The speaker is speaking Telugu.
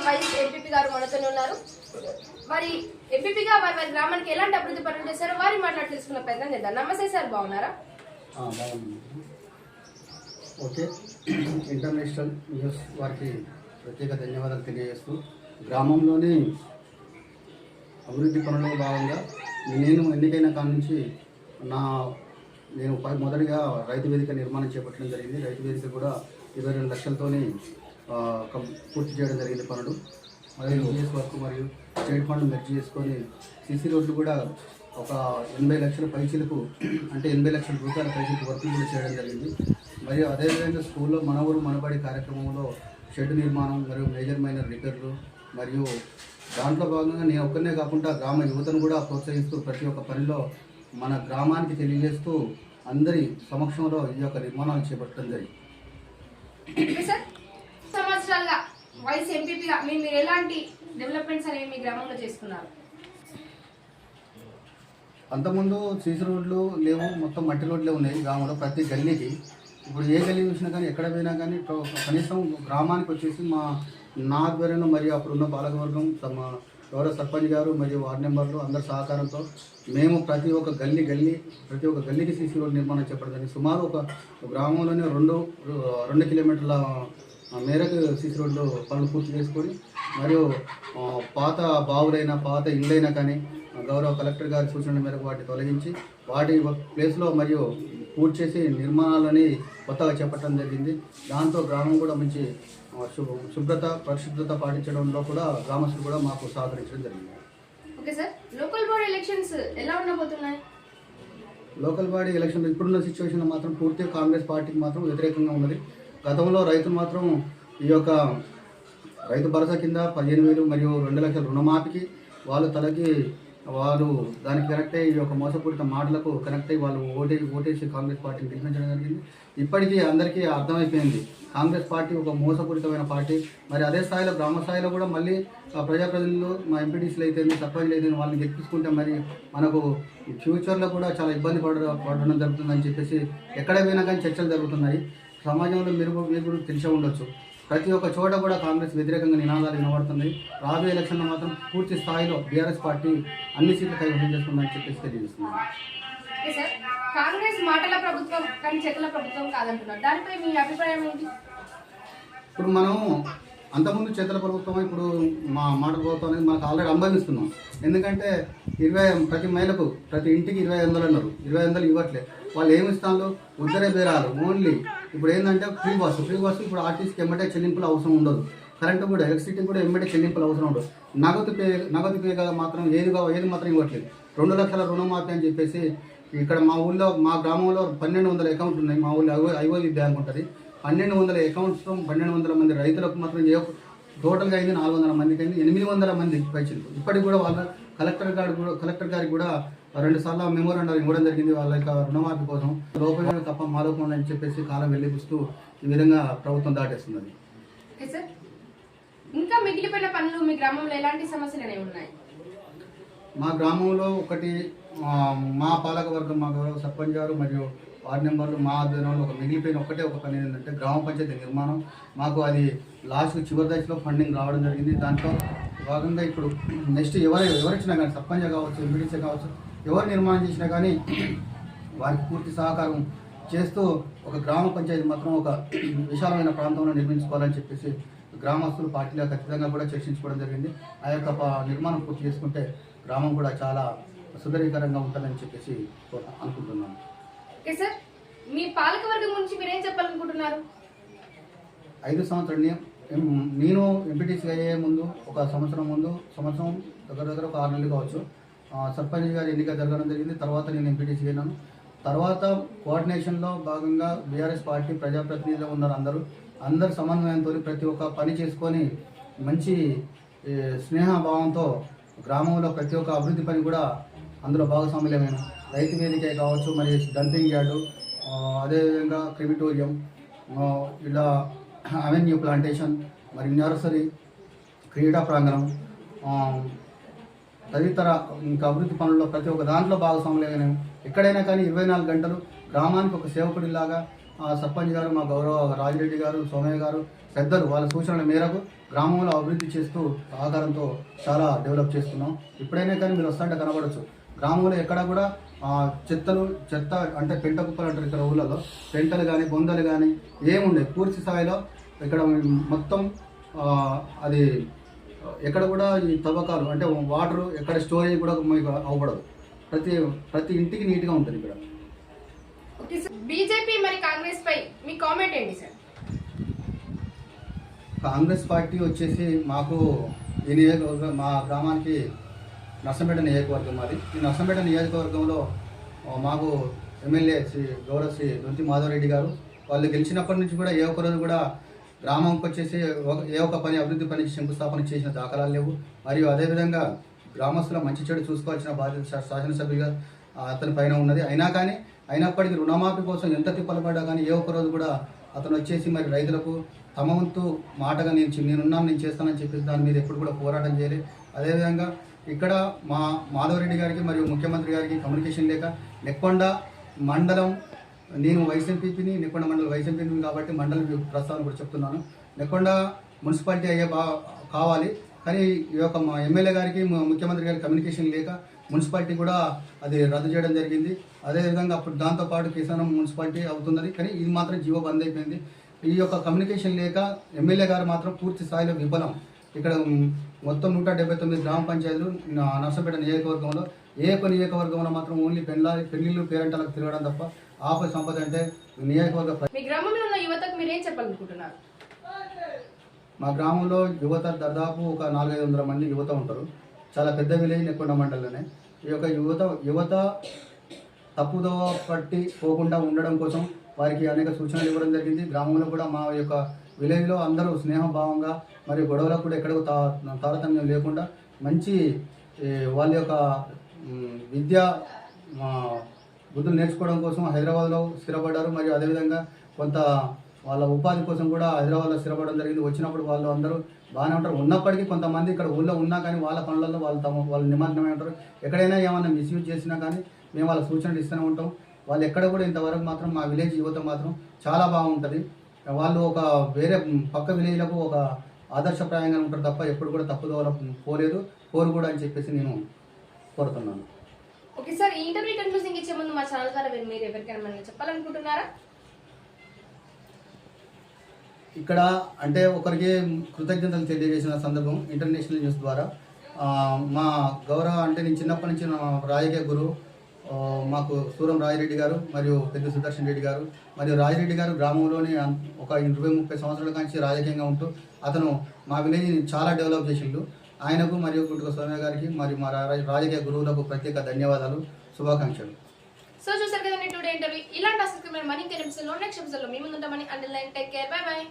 వైస్ ఎంపీపీ గారు మనతోనే ఉన్నారు. మరి ఎంపీపీగా వారి గ్రామానికి ఎలాంటి అభివృద్ధి పనులు చేశారో వారి మాట్లాడి తెలుసుకున్న ప్రయత్నం చేద్దాం. నమస్తే సార్, బాగున్నారా? ఓకే, ఇంటర్నేషనల్ న్యూస్ వారికి ప్రత్యేక ధన్యవాదాలు తెలియజేస్తూ, గ్రామంలోని అభివృద్ధి పనుల్లో భాగంగా నేను ఎన్నికైన కాడి నుంచి నేను మొదటిగా రైతు వేదిక నిర్మాణం చేపట్టడం జరిగింది. రైతు వేదిక కూడా 22 లక్షలతోని పూర్తి చేయడం జరిగింది పనులు. మరియు యూఎస్ వర్క్ మరియు స్టేట్ ఫండ్ మెర్జ్ చేసుకొని సీసీ రోడ్లు కూడా ఒక 80 లక్షల పైచీలకు, అంటే 80 లక్షల రూపాయల పైచీలకు వర్కులు కూడా చేయడం జరిగింది. మరియు అదేవిధంగా స్కూల్లో మన ఊరు మనబడి కార్యక్రమంలో షెడ్ నిర్మాణం మరియు మేజర్ మైనర్ రిపేర్లు, మరియు దాంట్లో భాగంగా నేను ఒక్కనే కాకుండా గ్రామ యువతను కూడా ప్రోత్సహిస్తూ ప్రతి ఒక్క పనిలో మన గ్రామానికి తెలియజేస్తూ అందరి సమక్షంలో ఈ యొక్క నిర్మాణాలు చేపట్టడం జరిగింది. సంవత్సరాలుగా వైస్ ఎంపీపీగా మీరు ఎలాంటి డెవలప్మెంట్స్ అనేవి మీ గ్రామంలో చేసుకున్నారు? అంతకుముందు సీసీ రోడ్లు లేవు, మొత్తం మట్టి రోడ్లే ఉన్నాయి గ్రామంలో ప్రతి గల్లీకి. ఇప్పుడు ఏ గల్లీ చూసినా కానీ ఎక్కడ పోయినా కానీ కనీసం గ్రామానికి వచ్చేసి నా ఆధ్వర్యంలో మరియు అప్పుడున్న పాలకవర్గం తమ గౌరవ సర్పంచ్ గారు మరియు వార్డు మెంబర్లు అందరి సహకారంతో మేము ప్రతి ఒక్క గల్లీకి సీసీ రోడ్ నిర్మాణం చేపడదని సుమారు ఒక గ్రామంలోనే 2 కిలోమీటర్ల మేరకు సీసీ రోడ్లు పనులు పూర్తి చేసుకొని, మరియు పాత బావులైనా పాత ఇళ్ళైనా కానీ గౌరవ కలెక్టర్ గారి సూచనల మేరకు వాటిని తొలగించి వాటి ప్లేస్లో మరియు పూర్తి చేసి నిర్మాణాలని కొత్తగా చేపట్టడం జరిగింది. దాంతో గ్రామం కూడా మంచి శుభ్రత పరిశుభ్రత పాటించడంలో కూడా గ్రామస్తులు కూడా మాకు సహకరించడం జరిగింది. Okay sir, local body elections ఎలా ఉండబోతున్నాయి? లోకల్ బాడీ ఎలక్షన్ ఇప్పుడున్న సిచ్యువేషన్ మాత్రం పూర్తిగా కాంగ్రెస్ పార్టీకి మాత్రం వ్యతిరేకంగా ఉన్నది. గతంలో రైతులు మాత్రం ఈ యొక్క రైతు భరోసా కింద 15,000 మరియు 2 లక్షల రుణమాఫీకి వాళ్ళు దానికి కనెక్ట్ అయ్యి ఈ యొక్క మోసపూరిత మాటలకు కనెక్ట్ అయ్యి వాళ్ళు ఓటేసి కాంగ్రెస్ పార్టీని గెలిపించడం జరిగింది. ఇప్పటికీ అందరికీ అర్థమైపోయింది కాంగ్రెస్ పార్టీ ఒక మోసపూరితమైన పార్టీ. మరి అదే స్థాయిలో గ్రామ స్థాయిలో కూడా మళ్ళీ ప్రజాప్రతినిధులు మా ఎంపీటీసీలు అయితే సర్పంచ్లు అయితే వాళ్ళని గెలిపించుకుంటే మరి మనకు ఫ్యూచర్లో కూడా చాలా ఇబ్బంది పడడం జరుగుతుందని చెప్పేసి ఎక్కడ పోయినా కానీ చర్చలు జరుగుతున్నాయి. సమాజంలో మీరు తెలిసే ఉండొచ్చు, ప్రతి ఒక్క చోట కూడా కాంగ్రెస్ వ్యతిరేకంగా నినాదాలు వినబడుతున్నాయి. రాబోయే ఎలక్షన్లో మాత్రం పూర్తి స్థాయిలో బీఆర్ఎస్ పార్టీ అన్ని సీట్లు కైవసం చేస్తుందని చెప్పేసి తెలియజేస్తున్నాను. కాంగ్రెస్ మాటల ప్రభుత్వం కానీ చేతల ప్రభుత్వం కాదంటున్నారు, దానిపై మీ అభిప్రాయం ఏంటి? ఇప్పుడు మనం అంతకుముందు చేతల ప్రభుత్వం, ఇప్పుడు మా మాటల ప్రభుత్వం అనేది మనకు ఆల్రెడీ అనుభవిస్తున్నాం. ఎందుకంటే ప్రతి మహిళకు ప్రతి ఇంటికి 20,000 అన్నారు, 20,000 ఇవ్వట్లే. వాళ్ళు ఏమి ఇస్తాను ఉద్దరే బేరాలు ఓన్లీ. ఇప్పుడు ఏంటంటే ఫ్రీ బస్సు ఇప్పుడు ఆర్టీసీకి ఎమ్మటే చెల్లింపులు అవసరం ఉండదు. కరెంటు కూడా ఎలక్ట్రిసిటీ కూడా ఎమ్మటే చెల్లింపులు అవసరం ఉండదు. నగదు పేగా మాత్రం ఏది మాత్రం ఇవ్వట్లేదు. 2 లక్షల రుణమాఫీ అని చెప్పేసి ఇక్కడ మా గ్రామంలో 1,200 అకౌంట్లు ఉన్నాయి. మా ఊళ్ళో ఐఓబి బ్యాంక్ ఉంటుంది. 1,200 అకౌంట్స్ 1,200 మంది రైతులకు మాత్రం టోటల్గా అయింది 400 మందికి అయింది, 800 మంది పైచలు. ఇప్పటికి కూడా వాళ్ళ కలెక్టర్ గారికి కూడా 2 సార్లు మెమోరాండం ఇవ్వడం జరిగింది వాళ్ళ యొక్క రుణమాఫీ కోసం. లోపల తప్ప మా లోపం అని చెప్పేసి కాలం వెళ్ళిపిస్తూ ఈ విధంగా ప్రభుత్వం దాటేస్తున్నది. ఇంకా మిగిలిపోయిన పనులు మీ గ్రామంలో ఎలాంటి సమస్యలు ఉన్నాయి? మా గ్రామంలో ఒకటి మా పాలక వర్గం మా గౌరవ సర్పంచ్ గారు మరియు వార్డు మెంబర్లు మా ఆధ్వర్యంలో మిగిలిపోయిన ఒక పని ఏంటంటే గ్రామ పంచాయతీ నిర్మాణం. మాకు అది లాస్ట్ చివరి దశలో ఫండింగ్ రావడం జరిగింది. దాంట్లో భాగంగా ఇప్పుడు నెక్స్ట్ ఎవరిచ్చినా కానీ సర్పంచ్ కావచ్చు, ఎంపీడీసీ కావచ్చు, ఎవరు నిర్మాణం చేసినా కానీ వారికి పూర్తి సహకారం చేస్తూ ఒక గ్రామ పంచాయతీ మాత్రం ఒక విశాలమైన ప్రాంతంలో నిర్మించుకోవాలని చెప్పేసి గ్రామస్తులు పార్టీలో ఖచ్చితంగా కూడా చర్చించుకోవడం జరిగింది. ఆ యొక్క నిర్మాణం పూర్తి చేసుకుంటే గ్రామం కూడా చాలా సుందరీకరంగా ఉంటుందని చెప్పేసి అనుకుంటున్నాను. మీ పాలకవర్గం గురించి మీరేం చెప్పాలనుకుంటున్నారు? 5 సంవత్సరాలు నేను ఎంపీటీసీ అయ్యే ముందు ఒక సంవత్సరం దగ్గర ఒక 6 నెలలు కావచ్చు సర్పంచ్ గారి ఎన్నిక జరగడం జరిగింది. తర్వాత నేను ఎంపీటీసీ అయినాను. తర్వాత కోఆర్డినేషన్లో భాగంగా బీఆర్ఎస్ పార్టీ ప్రజాప్రతినిధులు ఉన్నారు. అందరు సమన్వయంతో ప్రతి ఒక్క పని చేసుకొని మంచి స్నేహభావంతో గ్రామంలో ప్రతి ఒక్క అభివృద్ధి పని కూడా అందులో భాగస్వామ్యమైన రైతు వేదిక కావచ్చు, మరి డంపింగ్ యార్డు, అదేవిధంగా క్రిమిటోరియం, ఇలా అవెన్యూ ప్లాంటేషన్, మరి నర్సరీ, క్రీడా ప్రాంగణం, తదితర ఇంకా అభివృద్ధి పనుల్లో ప్రతి ఒక్క దాంట్లో భాగస్వాములైన ఎక్కడైనా కానీ 24 గంటలు గ్రామానికి ఒక సేవకుడిలాగా సర్పంచ్ గారు, మా గౌరవ రాజిరెడ్డి గారు, సోమయ్య గారు పెద్దలు వాళ్ళ సూచనల మేరకు గ్రామంలో అభివృద్ధి చేస్తూ సహకారంతో చాలా డెవలప్ చేస్తున్నాం. ఇప్పుడైనా కానీ మీరు వస్తుంటే కనబడచ్చు, గ్రామంలో ఎక్కడ కూడా చెత్త అంటే పెంట కుప్పలు అంటారు ఇక్కడ ఊళ్ళలో, పెంటలు కానీ బొందలు కానీ ఏముండే పూర్తి స్థాయిలో ఇక్కడ మొత్తం అది ఎక్కడ కూడా ఈ తవ్వకాలు అంటే వాటర్ ఎక్కడ స్టోరేజ్ కూడా మీకు అవ్వబడదు. ప్రతి ఇంటికి నీట్గా ఉంటుంది ఇక్కడ. బీజేపీ మరి కాంగ్రెస్ పై మీ కామెంట్ ఏంటి సార్? కాంగ్రెస్ పార్టీ వచ్చేసి మాకు ఈ మా గ్రామానికి నర్సంపేట నియోజకవర్గం మాది. ఈ నర్సంపేట నియోజకవర్గంలో మాకు ఎమ్మెల్యే గౌరవ శ్రీ దొంతి మాధవరెడ్డి గారు వాళ్ళు గెలిచినప్పటి నుంచి కూడా ఏ ఒక్క రోజు కూడా గ్రామంకి వచ్చేసి ఏ ఒక్క పని అభివృద్ధి పని శంకుస్థాపన చేసిన దాఖలాలు లేవు. మరియు అదేవిధంగా గ్రామస్తుల మంచి చెడు చూసుకోవాల్సిన బాధ్యత శాసనసభ్యుగా అతని పైన ఉన్నది. అయినప్పటికీ రుణమాఫీ కోసం ఎంత తిప్పలు పడ్డా కానీ ఏ ఒక్క రోజు కూడా అతను వచ్చేసి మరి రైతులకు తమ వంతు మాటగా నేను చేస్తానని చెప్పేసి దాని మీద ఎప్పుడు కూడా పోరాటం చేయలేదు. అదేవిధంగా ఇక్కడ మా మాధవరెడ్డి గారికి మరియు ముఖ్యమంత్రి గారికి కమ్యూనికేషన్ లేక నెక్కొండ మండలం, నేను వైఎస్ఎంపీని నెక్కొండ మండలం వైఎస్ఎంపీని కాబట్టి మండలం ప్రస్తావన కూడా చెప్తున్నాను. నెక్కొండ మున్సిపాలిటీ కావాలి, కానీ ఈ యొక్క మా ఎమ్మెల్యే గారికి ముఖ్యమంత్రి గారికి కమ్యూనికేషన్ లేక మున్సిపాలిటీ కూడా అది రద్దు చేయడం జరిగింది. అదేవిధంగా అప్పుడు దాంతోపాటు కిసానం మున్సిపాలిటీ అవుతున్నది, కానీ ఇది మాత్రం జీవో బంద్ అయిపోయింది. ఈ యొక్క కమ్యూనికేషన్ లేక ఎమ్మెల్యే గారు మాత్రం పూర్తి స్థాయిలో విఫలం. ఇక్కడ మొత్తం 179 గ్రామ పంచాయతీలు నర్సంపేట నియోజకవర్గంలో నియోజకవర్గంలో మాత్రం ఓన్లీ పెళ్లిళ్ళు పేరెంటాలకు తిరగడం తప్ప ఆపై సంపద అంటే నియోజకవర్గ. మీ గ్రామంలో ఉన్న యువతకు మీరు ఏం చెప్పాలనుకుంటున్నారు? మా గ్రామంలో యువత దాదాపు ఒక 400-500 మంది యువత ఉంటారు. చాలా పెద్ద విలేజ్ నెక్కొండ మండలంలోనే. ఈ యొక్క యువత తప్పుదోవ పట్టి పోకుండా ఉండడం కోసం వారికి అనేక సూచనలు ఇవ్వడం జరిగింది. గ్రామంలో కూడా మా యొక్క విలేజ్లో అందరూ స్నేహభావంగా మరియు గొడవలకు కూడా ఎక్కడో తారతమ్యం లేకుండా మంచి వాళ్ళ యొక్క విద్యా బుద్ధులు నేర్చుకోవడం కోసం హైదరాబాద్లో స్థిరపడ్డారు. మరియు అదేవిధంగా కొంత వాళ్ళ ఉపాధి కోసం కూడా హైదరాబాద్లో స్థిరపడడం జరిగింది. వచ్చినప్పుడు వాళ్ళు అందరూ బాగానే ఉంటారు. ఉన్నప్పటికీ కొంతమంది ఇక్కడ ఊళ్ళో ఉన్నా కానీ వాళ్ళ పనులలో వాళ్ళు నిమగ్నమై ఉంటారు. ఎక్కడైనా ఏమైనా మిస్యూజ్ చేసినా కానీ మేము వాళ్ళ సూచనలు ఇస్తూనే ఉంటాం. వాళ్ళు ఎక్కడ కూడా ఇంతవరకు మాత్రం మా విలేజ్ యువత మాత్రం చాలా బాగుంటుంది. వాళ్ళు ఒక వేరే పక్క విలేజ్లకు ఒక ఆదర్శప్రాయంగా ఉంటారు తప్ప ఎప్పుడు కూడా తప్పుదోవ పోరు కూడా అని చెప్పేసి నేను కోరుతున్నాను. ఓకే సార్, ఈ ఇంటర్వ్యూ కన్క్లూజింగ్ ఇచ్చే ముందు మా ఛానల్ ద్వారా మీరు ఎవరికైనా చెప్పాలనుకుంటున్నారా? ఇక్కడ అంటే ఒకరికి కృతజ్ఞతలు తెలియజేసిన సందర్భం ఇంటర్నేషనల్ న్యూస్ ద్వారా మా గౌరవ అంటే నేను చిన్నప్పటి నుంచి రాజకీయ గురువు మాకు సూరం రాజిరెడ్డి గారు మరియు పెద్ద సుదర్శన్ రెడ్డి గారు మరియు రాజిరెడ్డి గారు గ్రామంలోని ఒక 20-30 సంవత్సరాల నుంచి రాజకీయంగా ఉంటూ అతను మా విలేజ్ని చాలా డెవలప్ చేసిండు. ఆయనకు మరియు గుంటుక సోమయ్య గారికి మరియు మా రాజకీయ గురువులకు ప్రత్యేక ధన్యవాదాలు, శుభాకాంక్షలు. సో చూసారు కదండి టుడే ఇంటర్వ్యూ. ఇలాంటి ఆసక్తికరమైన మనీ నెక్స్ట్ ఎపిసోడ్లో మీ ముందు ఉంటామని. Until then take care, bye by.